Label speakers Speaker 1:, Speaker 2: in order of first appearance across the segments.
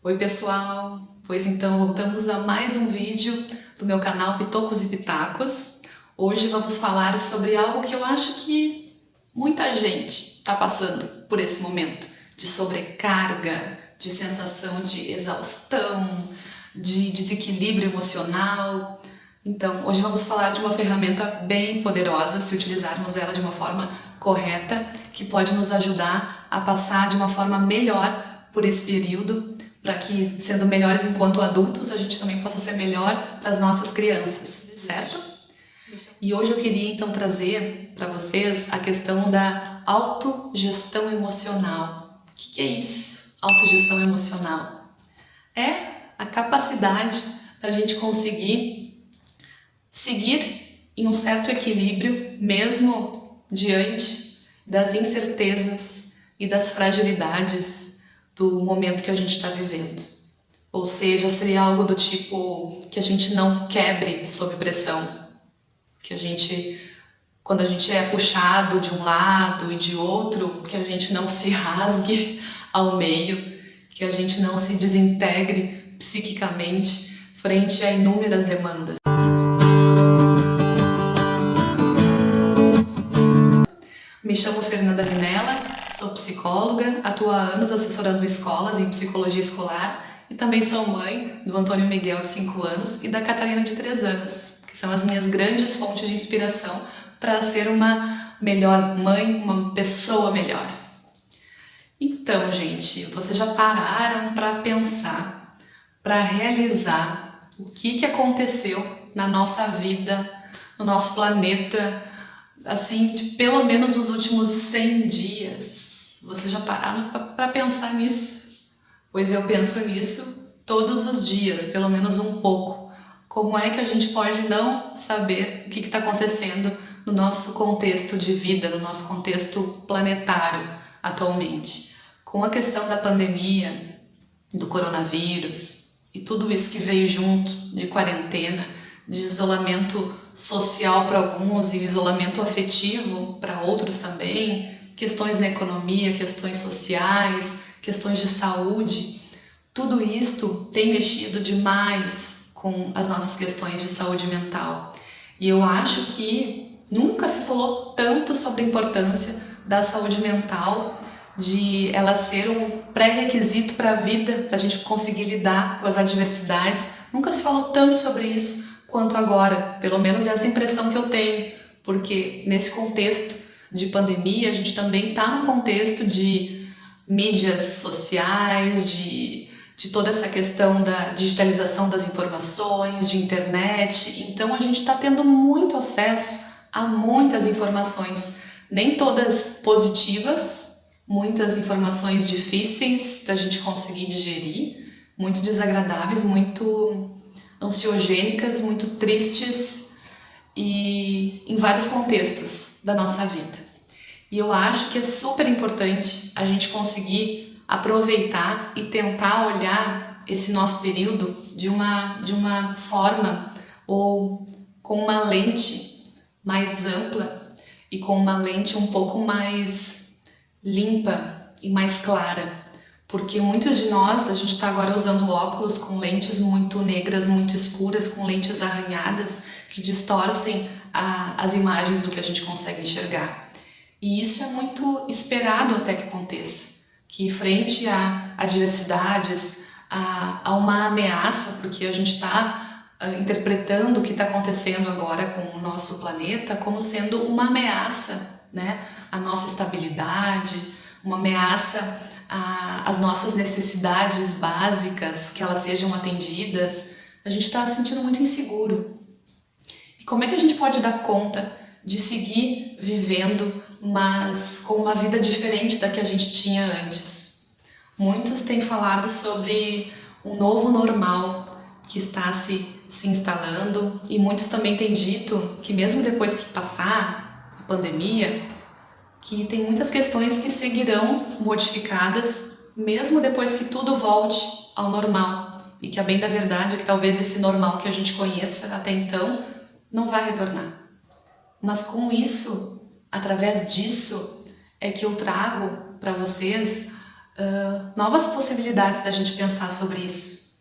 Speaker 1: Oi pessoal, pois então voltamos a mais um vídeo do meu canal Pitocos e Pitacos. Hoje vamos falar sobre algo que eu acho que muita gente está passando por esse momento de sobrecarga, de sensação de exaustão, de desequilíbrio emocional. Então, hoje vamos falar de uma ferramenta bem poderosa, se utilizarmos ela de uma forma correta, que pode nos ajudar a passar de uma forma melhor por esse período, para que, sendo melhores enquanto adultos, a gente também possa ser melhor para as nossas crianças, certo? E hoje eu queria então trazer para vocês a questão da autogestão emocional. O que é isso? Autogestão emocional é a capacidade da gente conseguir seguir em um certo equilíbrio, mesmo diante das incertezas e das fragilidades do momento que a gente está vivendo. Ou seja, seria algo do tipo que a gente não quebre sob pressão, que a gente, quando a gente é puxado de um lado e de outro, que a gente não se rasgue ao meio, que a gente não se desintegre psiquicamente frente a inúmeras demandas. Me chamo Fernanda Minella, sou psicóloga, atuo há anos assessorando escolas em psicologia escolar e também sou mãe do Antônio Miguel, de 5 anos, e da Catarina, de 3 anos, que são as minhas grandes fontes de inspiração para ser uma melhor mãe, uma pessoa melhor. Então, gente, vocês já pararam para pensar, para realizar o que aconteceu na nossa vida, no nosso planeta, assim, de pelo menos nos últimos 100 dias? Vocês já pararam para pensar nisso? Pois eu penso nisso todos os dias, pelo menos um pouco. Como é que a gente pode não saber o que está acontecendo no nosso contexto de vida, no nosso contexto planetário atualmente? Com a questão da pandemia, do coronavírus e tudo isso que veio junto, de quarentena, de isolamento social para alguns e isolamento afetivo para outros também, questões na economia, questões sociais, questões de saúde, tudo isto tem mexido demais com as nossas questões de saúde mental. E eu acho que nunca se falou tanto sobre a importância da saúde mental, de ela ser um pré-requisito para a vida, para a gente conseguir lidar com as adversidades. Nunca se falou tanto sobre isso quanto agora, pelo menos é essa impressão que eu tenho, porque nesse contexto de pandemia a gente também está num contexto de mídias sociais, de toda essa questão da digitalização das informações, de internet. Então a gente está tendo muito acesso a muitas informações, nem todas positivas, muitas informações difíceis da gente conseguir digerir, muito desagradáveis, muito ansiogênicas, muito tristes e em vários contextos da nossa vida. E eu acho que é super importante a gente conseguir aproveitar e tentar olhar esse nosso período de uma forma ou com uma lente mais ampla e com uma lente um pouco mais limpa e mais clara. Porque muitos de nós, a gente está agora usando óculos com lentes muito negras, muito escuras, com lentes arranhadas, que distorcem as imagens do que a gente consegue enxergar. E isso é muito esperado até que aconteça, que frente a adversidades, a uma ameaça, porque a gente está interpretando o que está acontecendo agora com o nosso planeta como sendo uma ameaça, né? A nossa estabilidade, uma ameaça as nossas necessidades básicas, que elas sejam atendidas. A gente está se sentindo muito inseguro. E como é que a gente pode dar conta de seguir vivendo, mas com uma vida diferente da que a gente tinha antes? Muitos têm falado sobre um novo normal que está se instalando, e muitos também têm dito que mesmo depois que passar a pandemia, que tem muitas questões que seguirão modificadas, mesmo depois que tudo volte ao normal. E que a bem da verdade é que talvez esse normal que a gente conheça até então não vai retornar. Mas com isso, através disso, é que eu trago para vocês novas possibilidades da gente pensar sobre isso.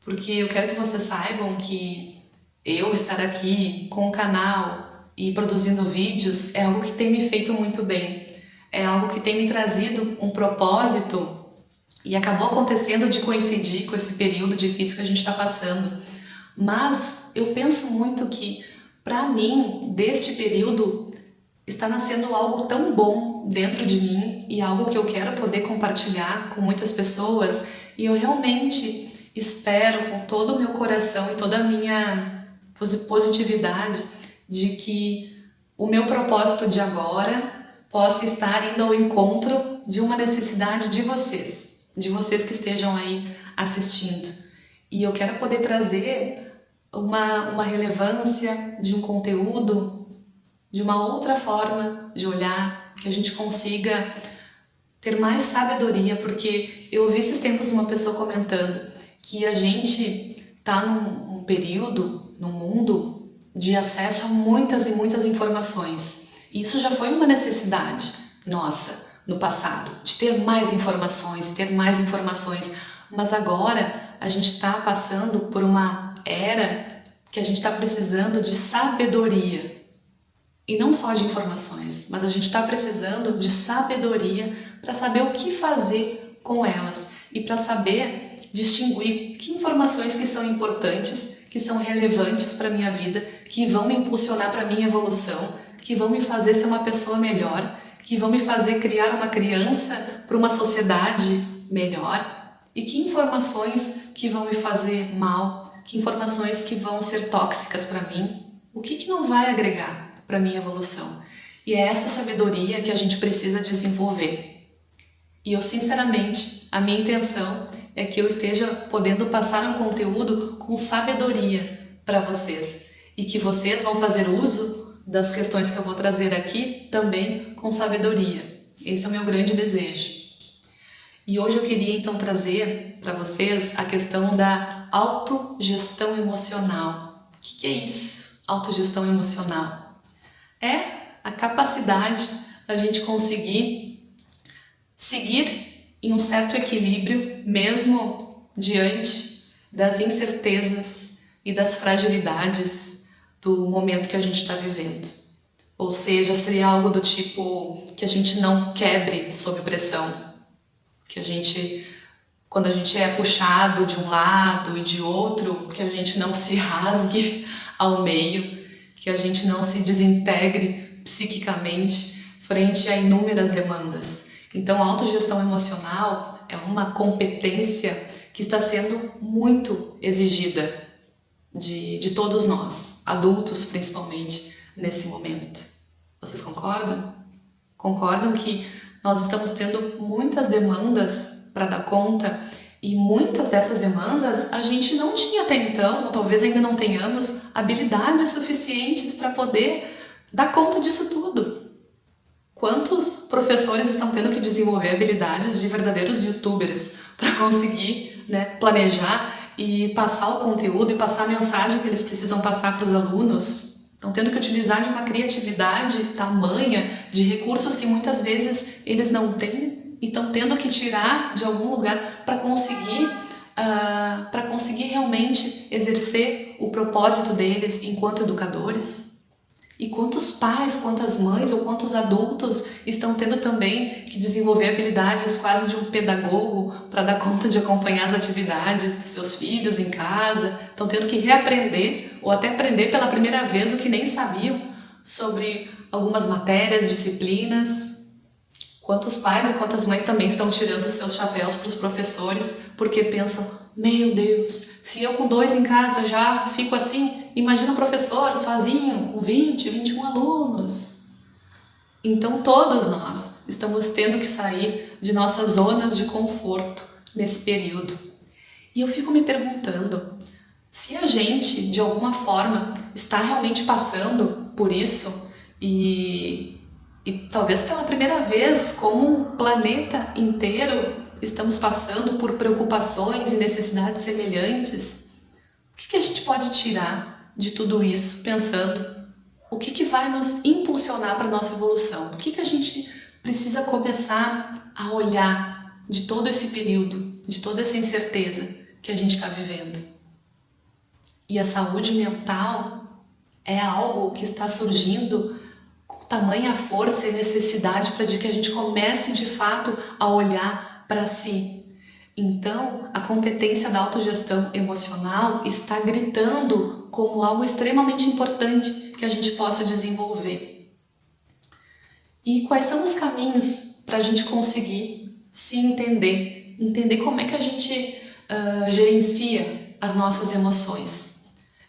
Speaker 1: Porque eu quero que vocês saibam que eu estar aqui com o canal e produzindo vídeos é algo que tem me feito muito bem. É algo que tem me trazido um propósito e acabou acontecendo de coincidir com esse período difícil que a gente está passando. Mas eu penso muito que, para mim, deste período, está nascendo algo tão bom dentro de mim e algo que eu quero poder compartilhar com muitas pessoas, e eu realmente espero com todo o meu coração e toda a minha positividade de que o meu propósito de agora possa estar indo ao encontro de uma necessidade de vocês que estejam aí assistindo. E eu quero poder trazer uma relevância de um conteúdo, de uma outra forma de olhar, que a gente consiga ter mais sabedoria, porque eu ouvi esses tempos uma pessoa comentando que a gente está num período, num mundo de acesso a muitas e muitas informações. E isso já foi uma necessidade nossa no passado, de ter mais informações, mas agora a gente está passando por uma era que a gente está precisando de sabedoria. E não só de informações, mas a gente está precisando de sabedoria para saber o que fazer com elas e para saber distinguir que informações que são importantes, que são relevantes para a minha vida, que vão me impulsionar para a minha evolução, que vão me fazer ser uma pessoa melhor, que vão me fazer criar uma criança para uma sociedade melhor, e que informações que vão me fazer mal, que informações que vão ser tóxicas para mim, o que não vai agregar para minha evolução. E é essa sabedoria que a gente precisa desenvolver. E eu, sinceramente, a minha intenção é que eu esteja podendo passar um conteúdo com sabedoria para vocês e que vocês vão fazer uso das questões que eu vou trazer aqui também com sabedoria. Esse é o meu grande desejo. E hoje eu queria então trazer para vocês a questão da autogestão emocional. O que é isso? Autogestão emocional é a capacidade da gente conseguir seguir em um certo equilíbrio, mesmo diante das incertezas e das fragilidades do momento que a gente está vivendo. Ou seja, seria algo do tipo que a gente não quebre sob pressão, que a gente, quando a gente é puxado de um lado e de outro, que a gente não se rasgue ao meio, que a gente não se desintegre psiquicamente frente a inúmeras demandas. Então, a autogestão emocional é uma competência que está sendo muito exigida de todos nós, adultos principalmente, nesse momento. Vocês concordam? Concordam que nós estamos tendo muitas demandas para dar conta e muitas dessas demandas a gente não tinha até então, ou talvez ainda não tenhamos, habilidades suficientes para poder dar conta disso tudo. Quantos professores estão tendo que desenvolver habilidades de verdadeiros youtubers para conseguir, planejar e passar o conteúdo e passar a mensagem que eles precisam passar para os alunos? Estão tendo que utilizar de uma criatividade tamanha, de recursos que muitas vezes eles não têm e estão tendo que tirar de algum lugar para conseguir realmente exercer o propósito deles enquanto educadores. E quantos pais, quantas mães ou quantos adultos estão tendo também que desenvolver habilidades quase de um pedagogo para dar conta de acompanhar as atividades dos seus filhos em casa, estão tendo que reaprender ou até aprender pela primeira vez o que nem sabiam sobre algumas matérias, disciplinas. Quantos pais e quantas mães também estão tirando os seus chapéus para os professores porque pensam, meu Deus, se eu com 2 em casa já fico assim, imagina um professor sozinho com 20, 21 alunos. Então todos nós estamos tendo que sair de nossas zonas de conforto nesse período. E eu fico me perguntando, se a gente de alguma forma está realmente passando por isso e talvez pela primeira vez, como um planeta inteiro, estamos passando por preocupações e necessidades semelhantes, o que a gente pode tirar de tudo isso, pensando o que vai nos impulsionar para a nossa evolução? O que a gente precisa começar a olhar de todo esse período, de toda essa incerteza que a gente está vivendo. E a saúde mental é algo que está surgindo com tamanha força e necessidade para que a gente comece de fato a olhar para si. Então, a competência da autogestão emocional está gritando como algo extremamente importante que a gente possa desenvolver. E quais são os caminhos para a gente conseguir se entender? Entender como é que a gente gerencia as nossas emoções.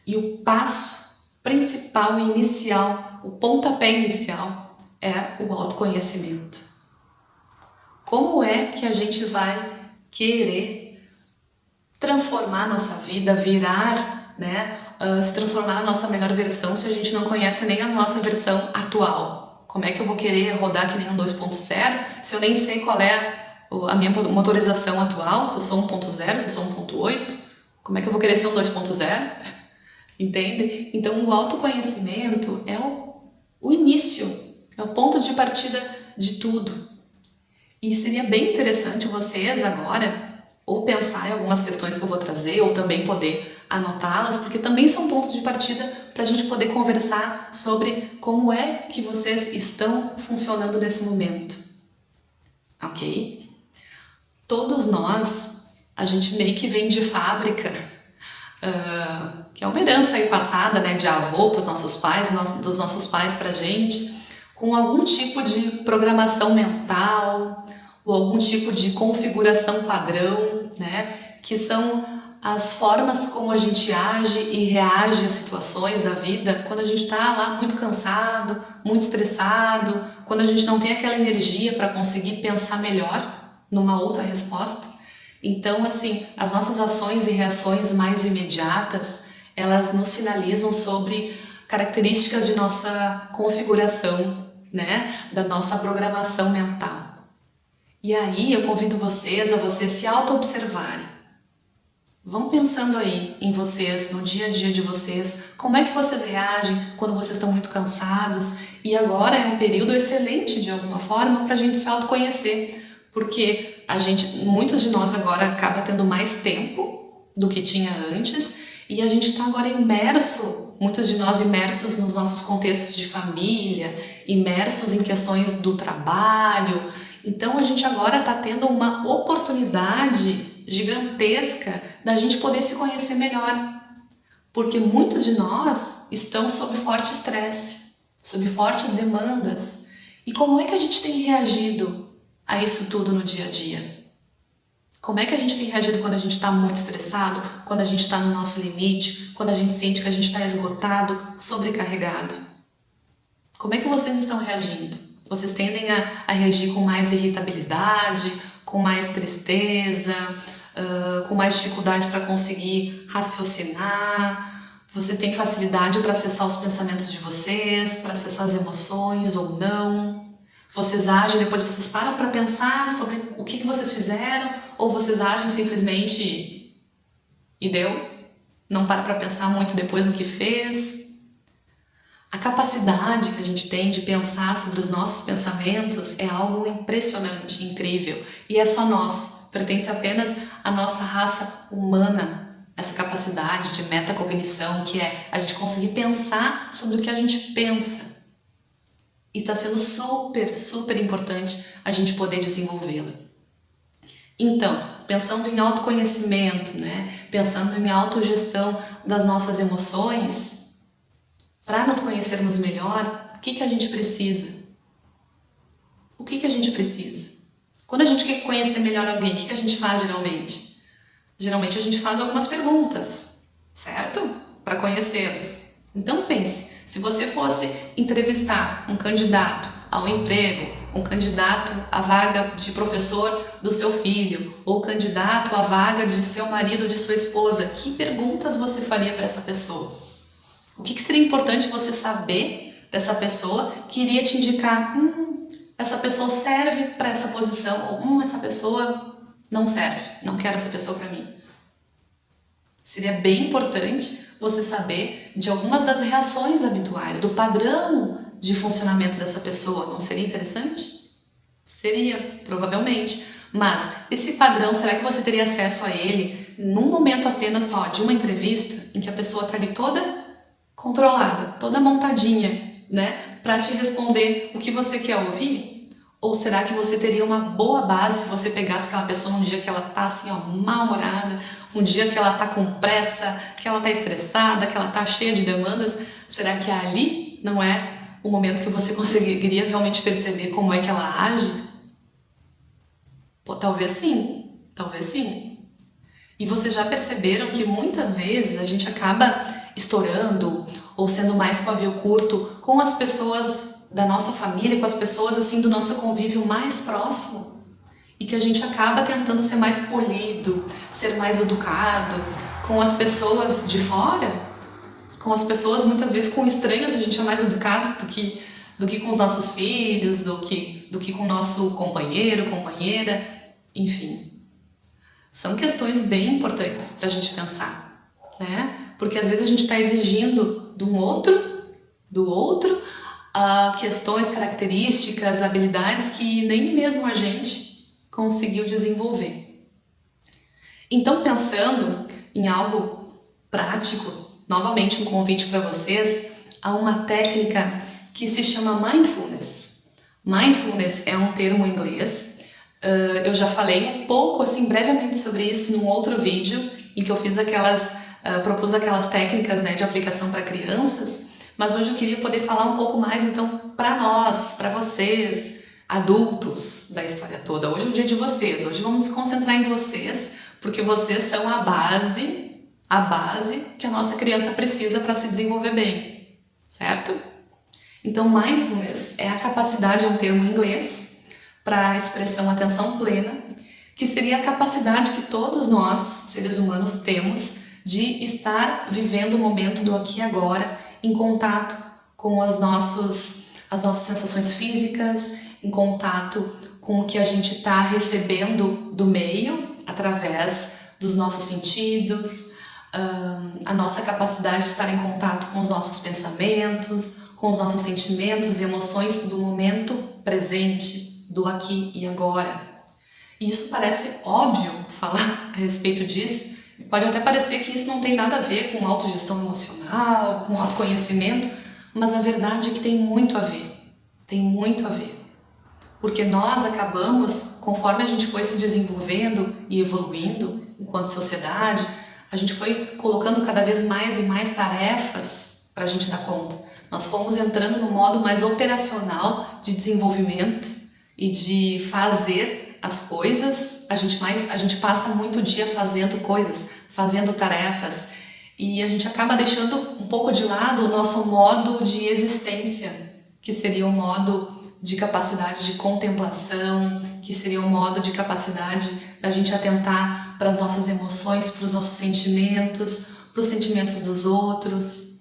Speaker 1: E o passo principal e inicial, o pontapé inicial, é o autoconhecimento. Como é que a gente vai querer transformar a nossa vida, virar, se transformar na nossa melhor versão se a gente não conhece nem a nossa versão atual? Como é que eu vou querer rodar que nem um 2.0 se eu nem sei qual é a minha motorização atual, se eu sou 1.0, se eu sou 1.8? Como é que eu vou querer ser um 2.0? Entende? Então o autoconhecimento é o início, é o ponto de partida de tudo. E seria bem interessante vocês agora ou pensar em algumas questões que eu vou trazer ou também poder anotá-las, porque também são pontos de partida para a gente poder conversar sobre como é que vocês estão funcionando nesse momento. Ok? Todos nós, a gente meio que vem de fábrica, que é uma herança aí passada, de avô para os nossos pais, dos nossos pais para a gente, com algum tipo de programação mental ou algum tipo de configuração padrão, que são as formas como a gente age e reage às situações da vida quando a gente está lá muito cansado, muito estressado, quando a gente não tem aquela energia para conseguir pensar melhor numa outra resposta. Então, assim, as nossas ações e reações mais imediatas, elas nos sinalizam sobre características de nossa configuração, da nossa programação mental. E aí eu convido vocês a se auto-observarem. Vão pensando aí em vocês, no dia a dia de vocês, como é que vocês reagem quando vocês estão muito cansados. E agora é um período excelente, de alguma forma, para a gente se autoconhecer. Porque muitos de nós agora acaba tendo mais tempo do que tinha antes. E a gente está agora muitos de nós imersos nos nossos contextos de família, imersos em questões do trabalho. Então a gente agora está tendo uma oportunidade gigantesca da gente poder se conhecer melhor. Porque muitos de nós estão sob forte estresse, sob fortes demandas. E como é que a gente tem reagido a isso tudo no dia a dia? Como é que a gente tem reagido quando a gente está muito estressado, quando a gente está no nosso limite, quando a gente sente que a gente está esgotado, sobrecarregado? Como é que vocês estão reagindo? Vocês tendem a reagir com mais irritabilidade, com mais tristeza, com mais dificuldade para conseguir raciocinar? Vocês têm facilidade para acessar os pensamentos de vocês, para acessar as emoções ou não? Vocês agem, depois vocês param para pensar sobre o que vocês fizeram, ou vocês agem simplesmente e deu? Não para pensar muito depois no que fez? A capacidade que a gente tem de pensar sobre os nossos pensamentos é algo impressionante, incrível, e é só nosso, pertence apenas à nossa raça humana, essa capacidade de metacognição, que é a gente conseguir pensar sobre o que a gente pensa. E está sendo super, super importante a gente poder desenvolvê-la. Então, pensando em autoconhecimento, pensando em autogestão das nossas emoções, para nos conhecermos melhor, o que a gente precisa? O que a gente precisa? Quando a gente quer conhecer melhor alguém, o que a gente faz geralmente? Geralmente a gente faz algumas perguntas, certo? Para conhecê-los. Então pense, se você fosse entrevistar um candidato ao emprego, um candidato à vaga de professor do seu filho, ou candidato à vaga de seu marido ou de sua esposa, que perguntas você faria para essa pessoa? O que seria importante você saber dessa pessoa que iria te indicar, essa pessoa serve para essa posição, ou essa pessoa não serve, não quero essa pessoa para mim. Seria bem importante você saber de algumas das reações habituais, do padrão de funcionamento dessa pessoa. Não seria interessante? Seria, provavelmente. Mas esse padrão, será que você teria acesso a ele num momento apenas só de uma entrevista, em que a pessoa está ali toda controlada, toda montadinha, né, para te responder o que você quer ouvir? Ou será que você teria uma boa base se você pegasse aquela pessoa num dia que ela tá assim, ó, mal-humorada, um dia que ela tá com pressa, que ela tá estressada, que ela tá cheia de demandas? Será que ali não é o momento que você conseguiria realmente perceber como é que ela age? Pô, talvez sim, talvez sim. E vocês já perceberam que muitas vezes a gente acaba estourando ou sendo mais pavio curto com as pessoas da nossa família, com as pessoas assim do nosso convívio mais próximo, e que a gente acaba tentando ser mais polido, ser mais educado com as pessoas de fora, com as pessoas muitas vezes com estranhos a gente é mais educado do que com os nossos filhos, do que com o nosso companheiro, companheira, enfim. São questões bem importantes para a gente pensar, né? Porque às vezes a gente está exigindo do outro, questões, características, habilidades que nem mesmo a gente conseguiu desenvolver. Então, pensando em algo prático, novamente um convite para vocês, há uma técnica que se chama Mindfulness. Mindfulness é um termo em inglês. Eu já falei um pouco, assim, brevemente sobre isso num outro vídeo em que eu fiz propus aquelas técnicas, né, de aplicação para crianças, mas hoje eu queria poder falar um pouco mais, então, para nós, para vocês, adultos da história toda. Hoje é o dia de vocês, hoje vamos nos concentrar em vocês, porque vocês são a base que a nossa criança precisa para se desenvolver bem, certo? Então, mindfulness é a capacidade, é um termo em inglês, para a expressão atenção plena, que seria a capacidade que todos nós, seres humanos, temos de estar vivendo o momento do aqui e agora, em contato com as nossas sensações físicas, em contato com o que a gente está recebendo do meio, através dos nossos sentidos, a nossa capacidade de estar em contato com os nossos pensamentos, com os nossos sentimentos e emoções do momento presente, do aqui e agora. E isso parece óbvio falar a respeito disso, e pode até parecer que isso não tem nada a ver com autogestão emocional, com autoconhecimento, mas a verdade é que tem muito a ver. Tem muito a ver. Porque nós acabamos, conforme a gente foi se desenvolvendo e evoluindo enquanto sociedade, a gente foi colocando cada vez mais e mais tarefas para a gente dar conta. Nós fomos entrando no modo mais operacional de desenvolvimento e de fazer as coisas. A gente passa muito dia fazendo coisas, fazendo tarefas, e a gente acaba deixando um pouco de lado o nosso modo de existência, que seria o modo de capacidade de contemplação, que seria o modo de capacidade da gente atentar para as nossas emoções, para os nossos sentimentos, para os sentimentos dos outros.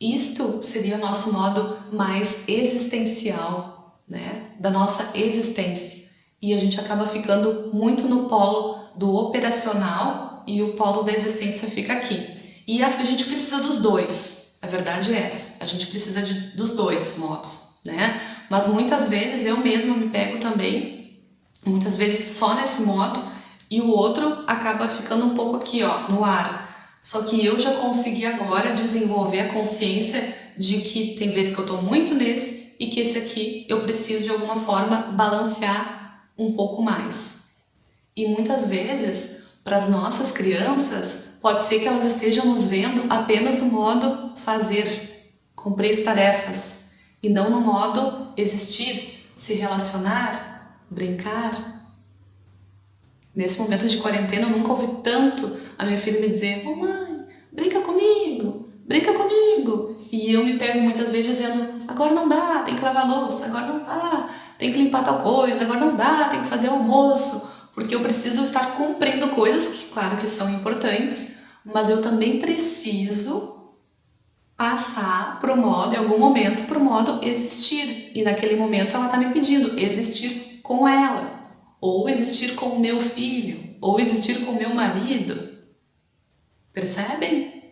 Speaker 1: Isto seria o nosso modo mais existencial, né, da nossa existência. E a gente acaba ficando muito no polo do operacional e o polo da existência fica aqui. E a gente precisa dos dois, a verdade é essa, a gente precisa dos dois modos, né? Mas muitas vezes eu mesma me pego também, muitas vezes só nesse modo, e o outro acaba ficando um pouco aqui, ó, no ar. Só que eu já consegui agora desenvolver a consciência de que tem vezes que eu tô muito nesse e que esse aqui eu preciso de alguma forma balancear um pouco mais. E muitas vezes, para as nossas crianças, pode ser que elas estejam nos vendo apenas no modo fazer, cumprir tarefas, e não no modo existir, se relacionar, brincar. Nesse momento de quarentena, eu nunca ouvi tanto a minha filha me dizer: "Ô mãe, brinca comigo, brinca comigo". E eu me pego muitas vezes dizendo: "Agora não dá, tem que lavar louça, agora não dá, tem que limpar tal coisa, agora não dá, tem que fazer almoço". Porque eu preciso estar cumprindo coisas que, claro que são importantes, mas eu também preciso passar pro modo, em algum momento, pro modo existir. E naquele momento ela tá me pedindo existir com ela, ou existir com o meu filho, ou existir com o meu marido. Percebem?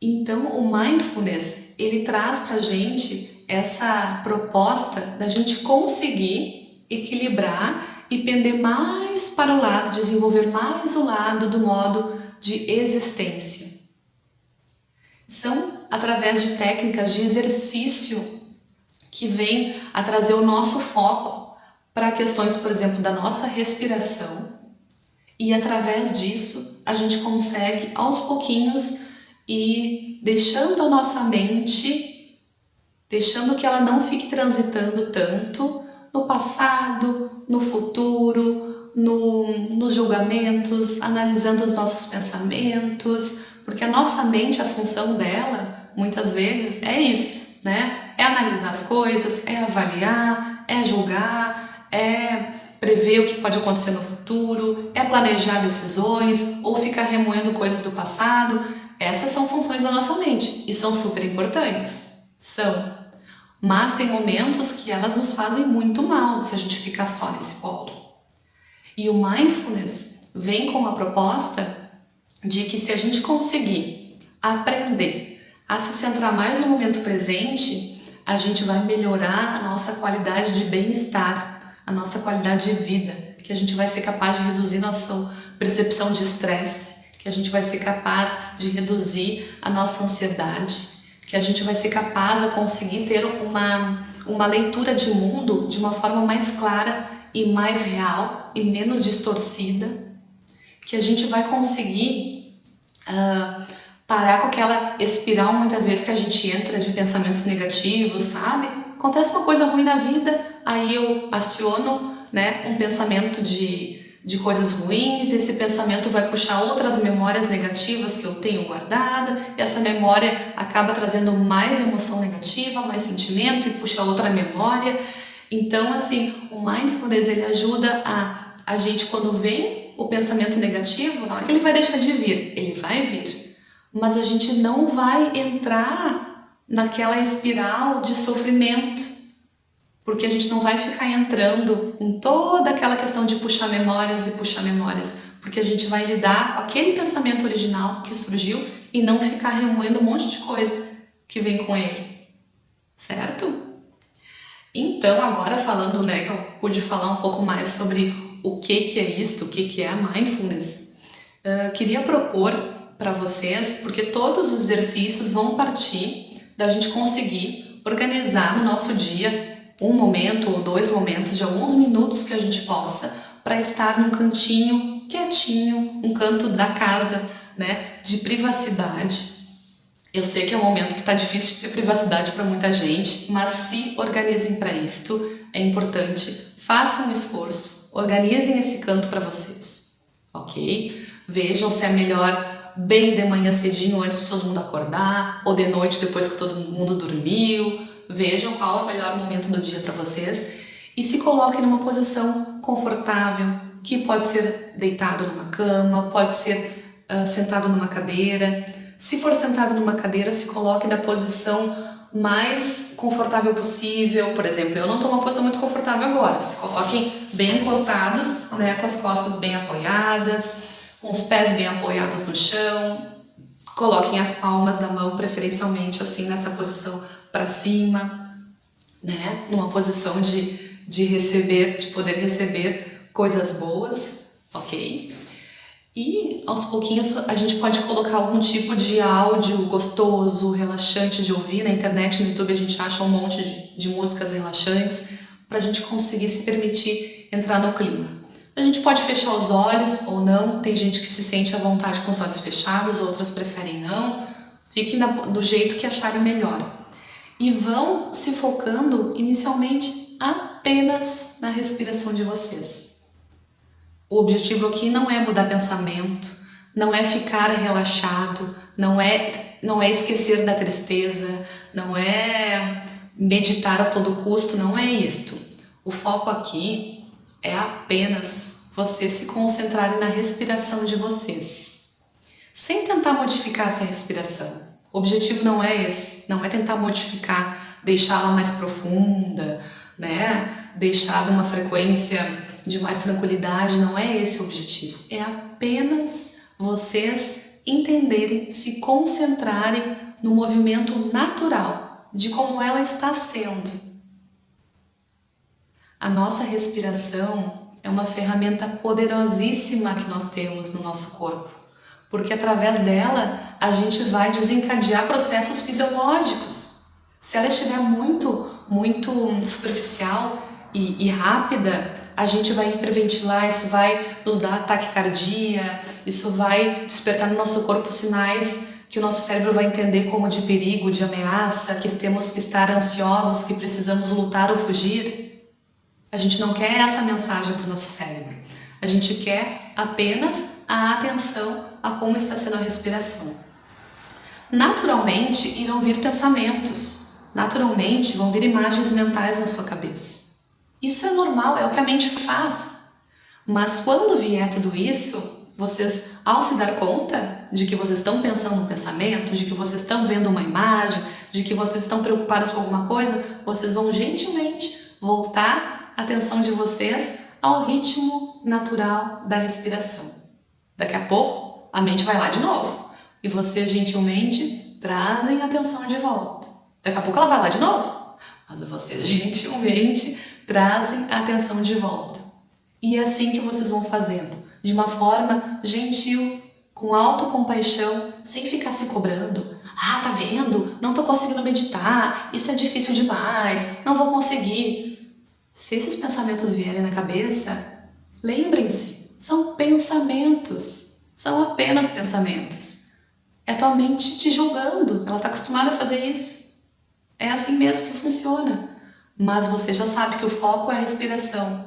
Speaker 1: Então, o mindfulness, ele traz pra gente essa proposta da gente conseguir equilibrar e pender mais para o lado, desenvolver mais o lado do modo de existência. São através de técnicas de exercício que vêm a trazer o nosso foco para questões, por exemplo, da nossa respiração, e através disso a gente consegue aos pouquinhos ir deixando a nossa mente, deixando que ela não fique transitando tanto no passado, no futuro, nos julgamentos, analisando os nossos pensamentos, porque a nossa mente, a função dela, muitas vezes, é isso, né? É analisar as coisas, é avaliar, é julgar, é prever o que pode acontecer no futuro, é planejar decisões ou ficar remoendo coisas do passado. Essas são funções da nossa mente e são super importantes. São. Mas tem momentos que elas nos fazem muito mal se a gente ficar só nesse polo. E o Mindfulness vem com a proposta de que se a gente conseguir aprender a se centrar mais no momento presente, a gente vai melhorar a nossa qualidade de bem-estar, a nossa qualidade de vida, que a gente vai ser capaz de reduzir nossa percepção de estresse, que a gente vai ser capaz de reduzir a nossa ansiedade, que a gente vai ser capaz de conseguir ter uma leitura de mundo de uma forma mais clara e mais real e menos distorcida, que a gente vai conseguir parar com aquela espiral muitas vezes que a gente entra de pensamentos negativos, sabe? Acontece uma coisa ruim na vida, aí eu aciono, né, um pensamento de coisas ruins, esse pensamento vai puxar outras memórias negativas que eu tenho guardada, e essa memória acaba trazendo mais emoção negativa, mais sentimento e puxa outra memória. Então, assim, o Mindfulness, ele ajuda a gente, quando vem o pensamento negativo, não é que ele vai deixar de vir, ele vai vir, mas a gente não vai entrar naquela espiral de sofrimento, porque a gente não vai ficar entrando em toda aquela questão de puxar memórias, porque a gente vai lidar com aquele pensamento original que surgiu e não ficar remoendo um monte de coisa que vem com ele, certo? Então, agora falando, né, que eu pude falar um pouco mais sobre o que é isto, o que é a Mindfulness, queria propor para vocês, porque todos os exercícios vão partir da gente conseguir organizar no nosso dia um momento ou 2 momentos de alguns minutos que a gente possa para estar num cantinho quietinho, um canto da casa, né, de privacidade. Eu sei que é um momento que está difícil de ter privacidade para muita gente, mas se organizem para isto, é importante, façam um esforço, organizem esse canto para vocês, ok? Vejam se é melhor bem de manhã cedinho antes de todo mundo acordar, ou de noite depois que todo mundo dormiu. Vejam qual é o melhor momento do dia para vocês e se coloquem numa posição confortável, que pode ser deitado numa cama, pode ser sentado numa cadeira. Se for sentado numa cadeira, se coloque na posição mais confortável possível. Por exemplo, eu não estou numa posição muito confortável agora. Se coloquem bem encostados, né, com as costas bem apoiadas, com os pés bem apoiados no chão. Coloquem as palmas da mão, preferencialmente assim, nessa posição para cima, né? Numa posição de receber, de poder receber coisas boas, ok? E aos pouquinhos a gente pode colocar algum tipo de áudio gostoso, relaxante de ouvir. Na internet, no YouTube, a gente acha um monte de músicas relaxantes para a gente conseguir se permitir entrar no clima. A gente pode fechar os olhos ou não, tem gente que se sente à vontade com os olhos fechados, outras preferem não. Fiquem do jeito que acharem melhor. E vão se focando inicialmente apenas na respiração de vocês. O objetivo aqui não é mudar pensamento, não é ficar relaxado, não é esquecer da tristeza, não é meditar a todo custo, não é isto. O foco aqui é apenas vocês se concentrarem na respiração de vocês, sem tentar modificar essa respiração. O objetivo não é esse, não é tentar modificar, deixá-la mais profunda, né? Deixar numa frequência de mais tranquilidade, não é esse o objetivo. É apenas vocês entenderem, se concentrarem no movimento natural, de como ela está sendo. A nossa respiração é uma ferramenta poderosíssima que nós temos no nosso corpo, porque através dela a gente vai desencadear processos fisiológicos. Se ela estiver muito superficial e rápida, a gente vai hiperventilar, isso vai nos dar taquicardia, isso vai despertar no nosso corpo sinais que o nosso cérebro vai entender como de perigo, de ameaça, que temos que estar ansiosos, que precisamos lutar ou fugir. A gente não quer essa mensagem para o nosso cérebro. A gente quer apenas a atenção a como está sendo a respiração. Naturalmente irão vir pensamentos, naturalmente vão vir imagens mentais na sua cabeça. Isso é normal, é o que a mente faz. Mas quando vier tudo isso, vocês, ao se dar conta de que vocês estão pensando um pensamento, de que vocês estão vendo uma imagem, de que vocês estão preocupados com alguma coisa, vocês vão gentilmente voltar a atenção de vocês ao ritmo natural da respiração. Daqui a pouco, a mente vai lá de novo e vocês gentilmente trazem a atenção de volta. Daqui a pouco ela vai lá de novo, mas vocês gentilmente trazem a atenção de volta. E é assim que vocês vão fazendo, de uma forma gentil, com autocompaixão, sem ficar se cobrando. Ah, tá vendo? Não tô conseguindo meditar, isso é difícil demais, não vou conseguir. Se esses pensamentos vierem na cabeça, lembrem-se, são pensamentos, são apenas pensamentos. É tua mente te julgando, ela tá acostumada a fazer isso. É assim mesmo que funciona. Mas você já sabe que o foco é a respiração.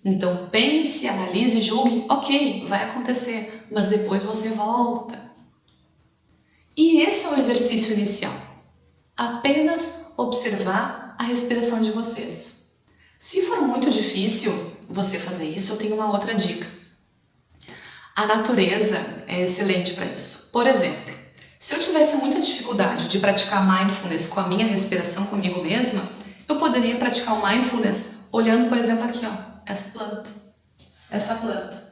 Speaker 1: Então pense, analise, julgue, ok, vai acontecer, mas depois você volta. E esse é o exercício inicial. Apenas observar a respiração de vocês. Se for muito difícil você fazer isso, eu tenho uma outra dica. A natureza é excelente para isso. Por exemplo, se eu tivesse muita dificuldade de praticar mindfulness com a minha respiração comigo mesma, eu poderia praticar o mindfulness olhando, por exemplo, aqui, ó, essa planta.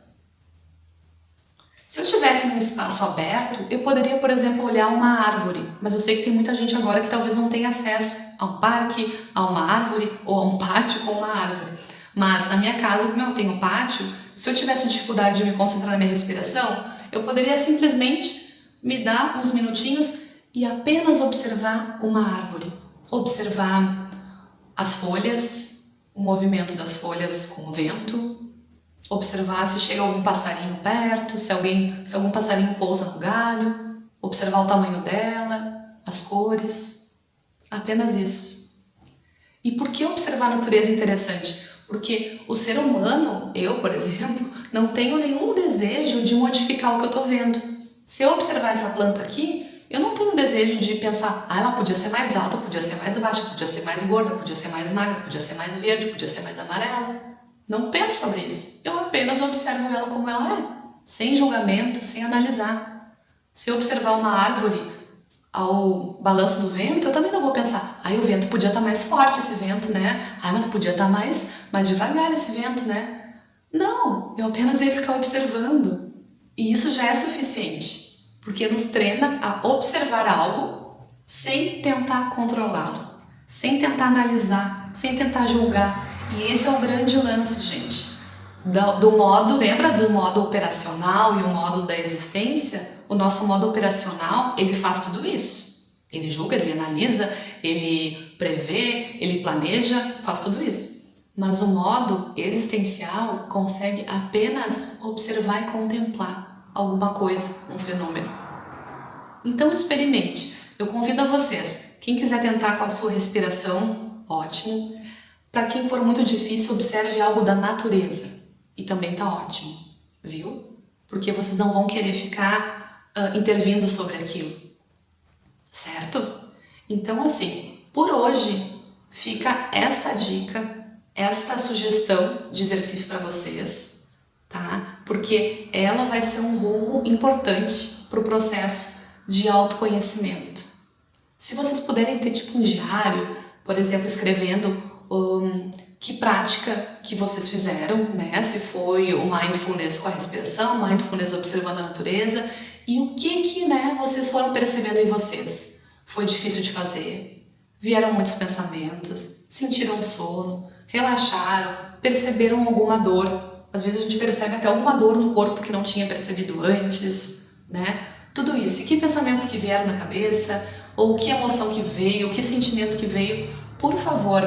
Speaker 1: Se eu tivesse num espaço aberto, eu poderia, por exemplo, olhar uma árvore. Mas eu sei que tem muita gente agora que talvez não tenha acesso a um parque, a uma árvore ou a um pátio com uma árvore. Mas na minha casa, como eu tenho pátio, se eu tivesse dificuldade de me concentrar na minha respiração, eu poderia simplesmente me dar uns minutinhos e apenas observar uma árvore. Observar as folhas, o movimento das folhas com o vento, observar se chega algum passarinho perto, se algum passarinho pousa no galho, observar o tamanho dela, as cores, apenas isso. E por que observar a natureza é interessante? Porque o ser humano, eu, por exemplo, não tenho nenhum desejo de modificar o que eu estou vendo. Se eu observar essa planta aqui, eu não tenho desejo de pensar, ela podia ser mais alta, podia ser mais baixa, podia ser mais gorda, podia ser mais magra, podia ser mais verde, podia ser mais amarela. Não penso sobre isso. Eu apenas observo ela como ela é, sem julgamento, sem analisar. Se eu observar uma árvore ao balanço do vento, eu também não vou pensar, o vento podia estar mais forte, esse vento, né? Mas podia estar mais devagar esse vento, né? Não, eu apenas ia ficar observando. E isso já é suficiente, porque nos treina a observar algo sem tentar controlá-lo, sem tentar analisar, sem tentar julgar. E esse é o grande lance, gente. Lembra do modo operacional e o modo da existência? O nosso modo operacional, ele faz tudo isso. Ele julga, ele analisa, ele prevê, ele planeja, faz tudo isso. Mas o modo existencial consegue apenas observar e contemplar alguma coisa, um fenômeno. Então experimente. Eu convido a vocês, quem quiser tentar com a sua respiração, ótimo. Para quem for muito difícil, observe algo da natureza. E também tá ótimo, viu? Porque vocês não vão querer ficar intervindo sobre aquilo. Certo? Então, assim, por hoje fica esta dica, esta sugestão de exercício para vocês, tá? Porque ela vai ser um rumo importante para o processo de autoconhecimento. Se vocês puderem ter tipo um diário, por exemplo, escrevendo que prática que vocês fizeram, né? Se foi o mindfulness com a respiração, mindfulness observando a natureza, e o que né, vocês foram percebendo em vocês. Foi difícil de fazer? Vieram muitos pensamentos? Sentiram sono? Relaxaram? perceberam alguma dor. Às vezes a gente percebe até alguma dor no corpo que não tinha percebido antes, né? Tudo isso. E que pensamentos que vieram na cabeça, ou que emoção que veio, que sentimento que veio. Por favor,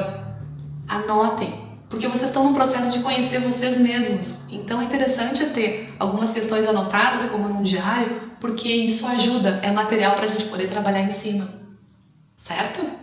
Speaker 1: anotem, porque vocês estão num processo de conhecer vocês mesmos. Então é interessante ter algumas questões anotadas, como num diário, porque isso ajuda, é material para a gente poder trabalhar em cima, certo?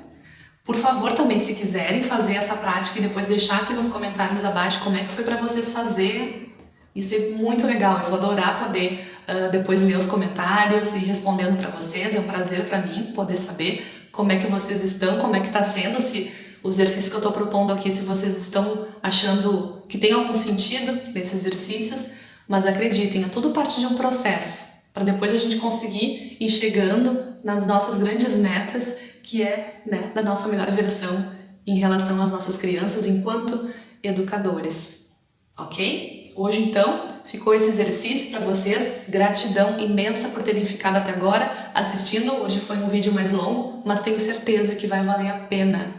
Speaker 1: Por favor, também, se quiserem fazer essa prática e depois deixar aqui nos comentários abaixo como é que foi para vocês fazer, isso é muito legal. Eu vou adorar poder depois ler os comentários e respondendo para vocês. É um prazer para mim poder saber como é que vocês estão, como é que está sendo, se o exercício que eu estou propondo aqui, se vocês estão achando que tem algum sentido nesses exercícios. Mas acreditem, é tudo parte de um processo, para depois a gente conseguir ir chegando nas nossas grandes metas, que é, né, da nossa melhor versão em relação às nossas crianças enquanto educadores, ok? Hoje, então, ficou esse exercício para vocês. Gratidão imensa por terem ficado até agora assistindo. Hoje foi um vídeo mais longo, mas tenho certeza que vai valer a pena.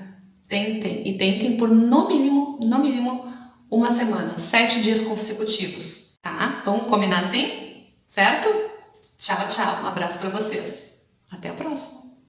Speaker 1: Tentem, e tentem por no mínimo, uma semana, 7 dias consecutivos, tá? Vamos combinar assim? Certo? Tchau, tchau. Um abraço para vocês. Até a próxima.